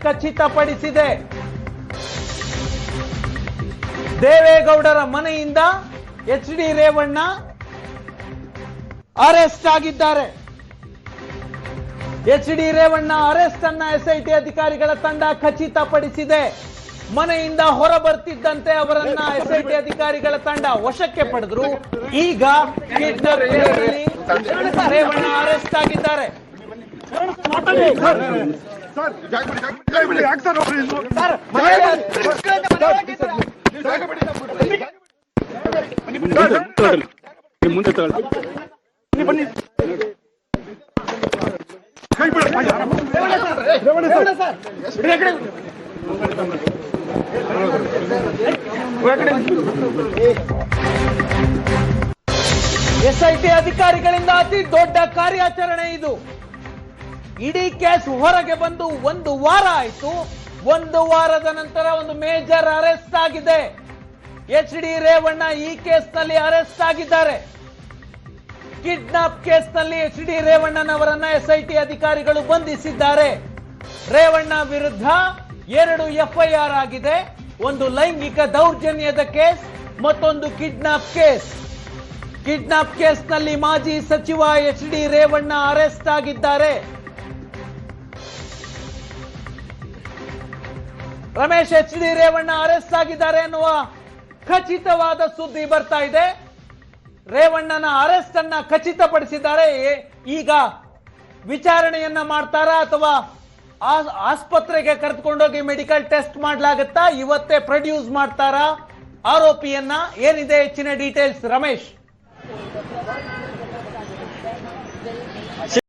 ಖಚಿತಪಡಿಸಿದೆ. ದೇವೇಗೌಡರ ಮನೆಯಿಂದ H D. Revanna arrest ಆಗಿದ್ದಾರೆ. ಎಚ್.ಡಿ. ರೇವಣ್ಣ ಅರೆಸ್ಟ್ ಅನ್ನ ಎಸ್ಐಟಿ ಅಧಿಕಾರಿಗಳ ತಂಡ ಖಚಿತಪಡಿಸಿದೆ. ಮನೆಯಿಂದ ಹೊರ ಬರ್ತಿದ್ದಂತೆ ಅವರನ್ನ ಎಸ್ಐಟಿ ಅಧಿಕಾರಿಗಳ ತಂಡ ವಶಕ್ಕೆ ಪಡೆದ್ರು. ಈಗ ರೇವಣ್ಣ ಅರೆಸ್ಟ್ ಆಗಿದ್ದಾರೆ. ಎಸ್ಐಟಿ ಅಧಿಕಾರಿಗಳಿಂದ ಅತಿ ದೊಡ್ಡ ಕಾರ್ಯಾಚರಣೆ ಇದು. ಇಡೀ ಕೇಸ್ ಹೊರಗೆ ಬಂದು 1 ವಾರ ಆಯಿತು. 1 ವಾರದ ನಂತರ ಒಂದು ಮೇಜರ್ ಅರೆಸ್ಟ್ ಆಗಿದೆ. ಎಚ್.ಡಿ. ರೇವಣ್ಣ ಈ ಕೇಸ್ನಲ್ಲಿ ಅರೆಸ್ಟ್ ಆಗಿದ್ದಾರೆ. ಕಿಡ್ನಾಪ್ ಕೇಸ್ನಲ್ಲಿ ಎಚ್.ಡಿ. ರೇವಣ್ಣನವರನ್ನ ಎಸ್ಐಟಿ ಅಧಿಕಾರಿಗಳು ಬಂಧಿಸಿದ್ದಾರೆ. ರೇವಣ್ಣ ವಿರುದ್ಧ 2 ಎಫ್ಐಆರ್ ಆಗಿದೆ. ಒಂದು ಲೈಂಗಿಕ ದೌರ್ಜನ್ಯದ ಕೇಸ್, ಮತ್ತೊಂದು ಕಿಡ್ನಾಪ್ ಕೇಸ್. ಕಿಡ್ನಾಪ್ ಕೇಸ್ನಲ್ಲಿ ಮಾಜಿ ಸಚಿವ ಎಚ್.ಡಿ. ರೇವಣ್ಣ ಅರೆಸ್ಟ್ ಆಗಿದ್ದಾರೆ. ರಮೇಶ್, ಎಚ್.ಡಿ. ರೇವಣ್ಣ ಅರೆಸ್ಟ್ ಆಗಿದ್ದಾರೆ ಅನ್ನುವ ಖಚಿತವಾದ ಸುದ್ದಿ ಬರ್ತಾ ಇದೆ. ರೇವಣ್ಣನ ಅರೆಸ್ಟ್ ಅನ್ನ ಖಚಿತಪಡಿಸಿದ್ದಾರೆ. ಈಗ ವಿಚಾರಣೆಯನ್ನ ಮಾಡ್ತಾರಾ ಅಥವಾ ಆಸ್ಪತ್ರೆಗೆ ಕರೆದುಕೊಂಡೋಗಿ ಮೆಡಿಕಲ್ ಟೆಸ್ಟ್ ಮಾಡಲಾಗುತ್ತಾ? ಇವತ್ತೇ ಪ್ರೊಡ್ಯೂಸ್ ಮಾಡ್ತಾರಾ ಆರೋಪಿಯನ್ನ? ಏನಿದೆ ಹೆಚ್ಚಿನ ಡೀಟೇಲ್ಸ್ ರಮೇಶ್?